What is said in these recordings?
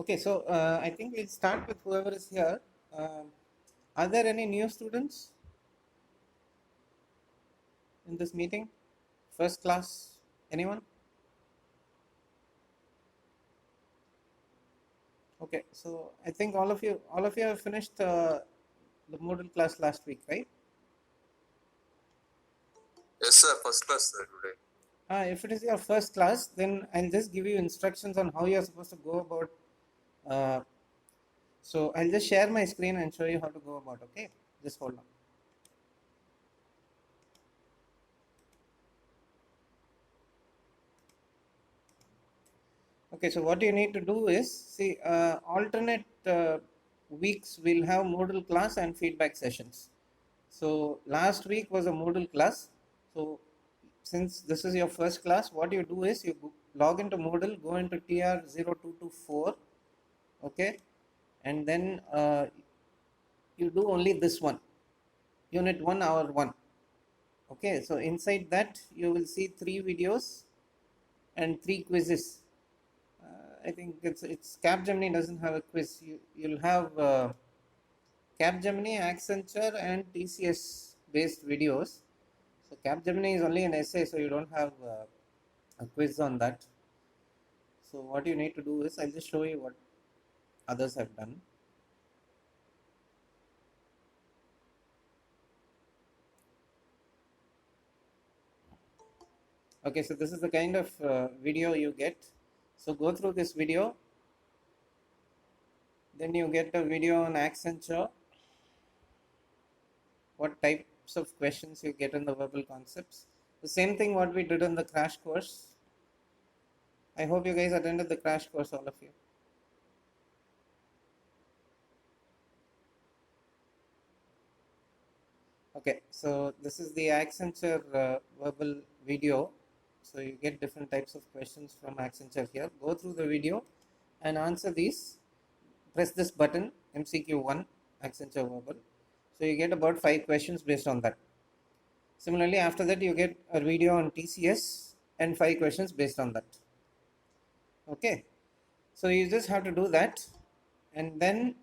Okay, so I think we'll start with whoever is here. Are there any new students in this meeting? First class, anyone? Okay, so I think all of you have finished the Moodle class last week, right? Yes, sir. First class, sir, today. If it is your first class, then I'll just give you instructions on how you're supposed to go about. Uh, so I'll just share my screen and show you how to go about. Okay, just hold on. Okay, so what you need to do is see alternate weeks we'll have Moodle class and feedback sessions. So last week was a Moodle class. So since this is your first class, what you do is you log into Moodle, go into TR0224, okay, and then you do only this one, Unit 1, Hour 1. Okay, so inside that you will see 3 videos and 3 quizzes. I think it's Capgemini doesn't have a quiz. You'll have Capgemini, Accenture, and TCS based videos. So Capgemini is only an essay, so you don't have a quiz on that. So what you need to do is I'll just show you what others have done. Okay, so this is the kind of video you get. So go through this video. Then you get a video on Accenture. What types of questions you get in the verbal concepts. The same thing what we did in the crash course. I hope you guys attended the crash course, all of you. Okay, so this is the Accenture verbal video. So you get different types of questions from Accenture here. Go through the video and answer these. Press this button, MCQ1, Accenture verbal. So you get about 5 questions based on that. Similarly, after that you get a video on TCS and 5 questions based on that. Okay, so you just have to do that, and then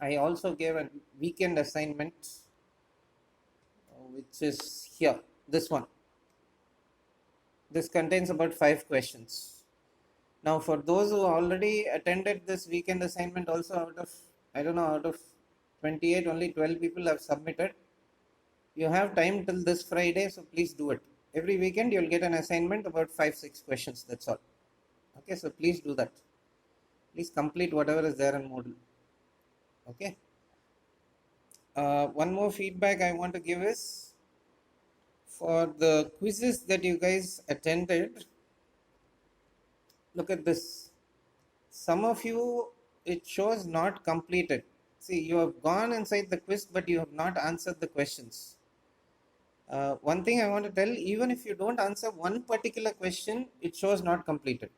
I also gave a weekend assignment, which is here, this one. This contains about 5 questions. Now, for those who already attended this weekend assignment, also out of, I don't know, out of 28, only 12 people have submitted. You have time till this Friday, so please do it. Every weekend, you'll get an assignment about 5-6 questions. That's all. Okay, so please do that. Please complete whatever is there in Moodle. Okay. One more feedback I want to give is for the quizzes that you guys attended. Look at this. Some of you, it shows not completed. See, you have gone inside the quiz, but you have not answered the questions. One thing I want to tell, even if you don't answer one particular question, it shows not completed.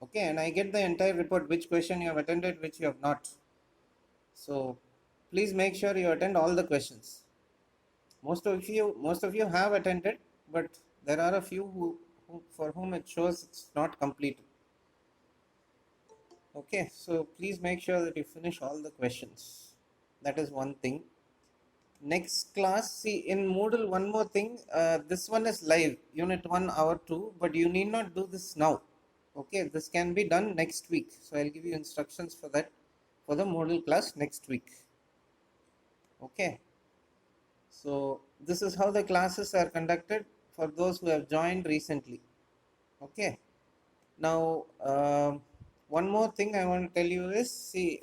Okay, and I get the entire report, which question you have attended, which you have not. So please make sure you attend all the questions. Most of you have attended, but there are a few who for whom it shows it's not completed. Okay, so please make sure that you finish all the questions. That is one thing. Next class, see in Moodle, one more thing. This one is live, Unit 1, Hour 2, but you need not do this now. Okay, this can be done next week. So I'll give you instructions for that for the Moodle class next week. Okay, so this is how the classes are conducted for those who have joined recently. Okay, now one more thing I want to tell you is, see,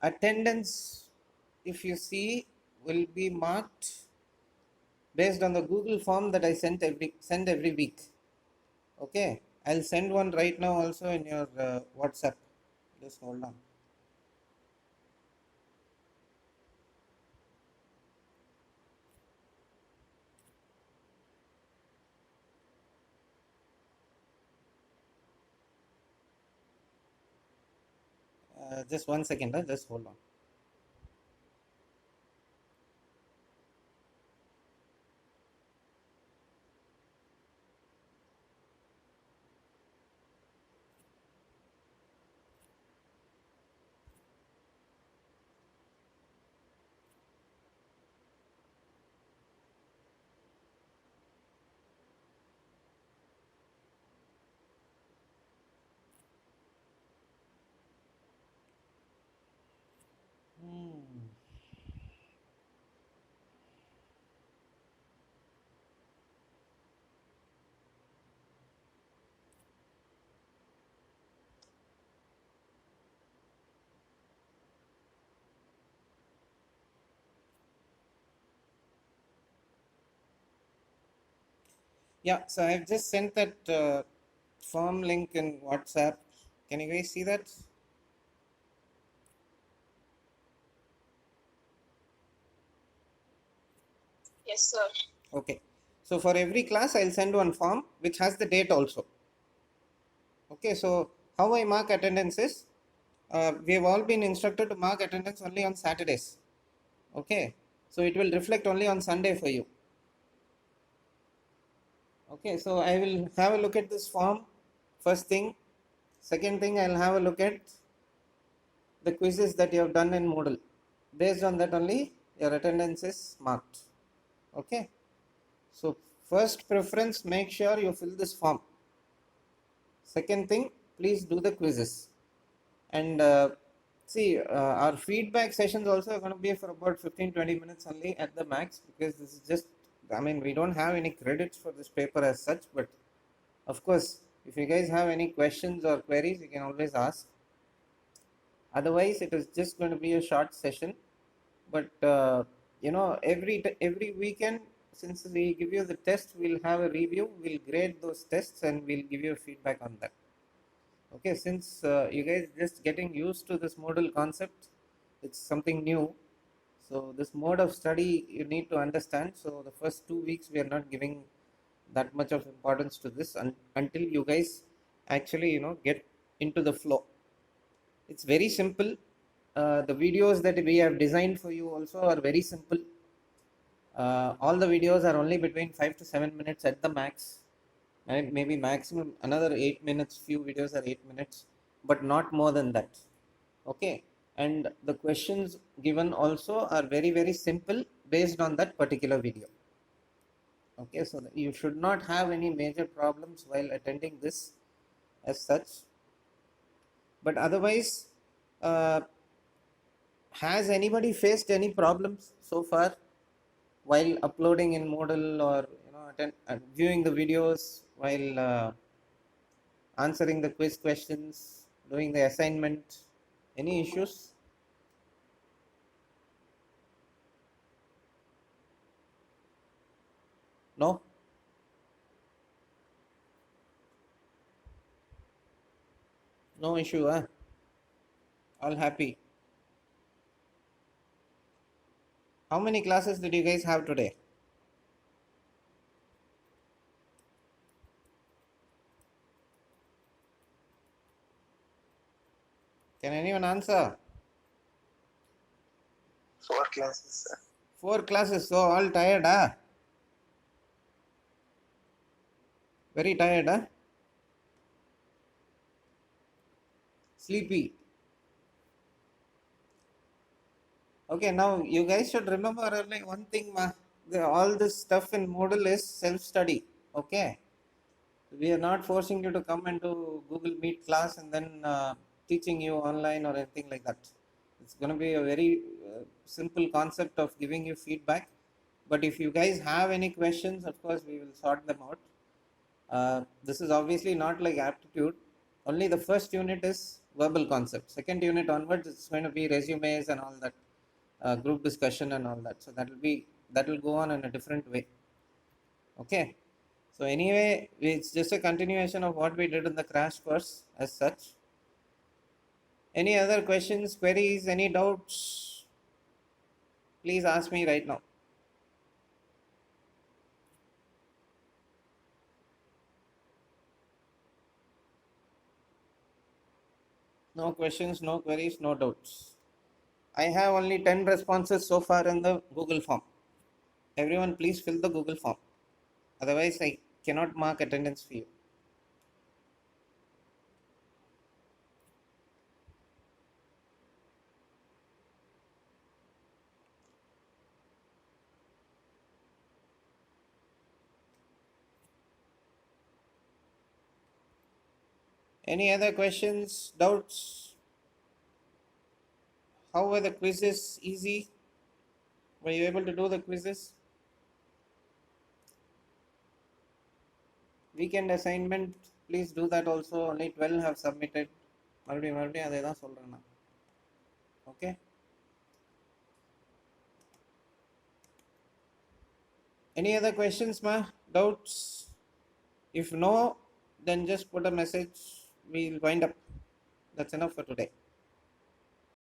attendance, if you see, will be marked based on the Google form that I send every week. Okay, I'll send one right now also in your WhatsApp. Just hold on. Just 1 second. Just hold on. Yeah, so I've just sent that form link in WhatsApp. Can you guys see that? Yes, sir. Okay. So for every class, I'll send one form which has the date also. Okay, so how I mark attendance is, we have all been instructed to mark attendance only on Saturdays. Okay, so it will reflect only on Sunday for you. Okay, so I will have a look at this form first thing. Second thing, I'll have a look at the quizzes that you have done in Moodle. Based on that only, your attendance is marked. Okay, so first preference, make sure you fill this form. Second thing, please do the quizzes. And see, our feedback sessions also are going to be for about 15-20 minutes only at the max, because this is just, I mean, we don't have any credits for this paper as such. But of course, if you guys have any questions or queries, you can always ask. Otherwise, it is just going to be a short session. But every weekend, since we give you the test, we'll have a review, we'll grade those tests, and we'll give you feedback on that. Okay, since you guys just getting used to this modal concept, it's something new. So this mode of study you need to understand. So the first 2 weeks we are not giving that much of importance to this until you guys actually get into the flow. It's very simple. The videos that we have designed for you also are very simple. All the videos are only between 5 to 7 minutes at the max, and maybe maximum another 8 minutes. Few videos are 8 minutes, but not more than that. Okay, and the questions given also are very very simple based on that particular video. Okay, so you should not have any major problems while attending this as such. But otherwise, uh, has anybody faced any problems so far while uploading in Moodle, or viewing the videos, while answering the quiz questions, doing the assignment? Any issues? No? No issue, huh? All happy. How many classes did you guys have today? Can anyone answer? 4 classes, sir. 4 classes, so all tired, huh? Very tired, huh? Sleepy. Okay, now you guys should remember only one thing, all this stuff in Moodle is self-study. Okay, we are not forcing you to come into Google Meet class and then teaching you online or anything like that. It's going to be a very simple concept of giving you feedback. But if you guys have any questions, of course, we will sort them out. This is obviously not like aptitude. Only the first unit is verbal concept. Second unit onwards, it's going to be resumes and all that, group discussion and all that. So that will go on in a different way. Okay. So anyway, it's just a continuation of what we did in the crash course as such. Any other questions, queries, any doubts? Please ask me right now. No questions, no queries, no doubts. I have only 10 responses so far in the Google form. Everyone, please fill the Google form. Otherwise, I cannot mark attendance for you. Any other questions, doubts? How were the quizzes? Easy? Were you able to do the quizzes? Weekend assignment, please do that also. Only 12 have submitted. மறுபடியும் அதே தான் சொல்கிறேன் நான். Okay. Any other questions, ma? Doubts? If no, then just put a message. We'll wind up. That's enough for today.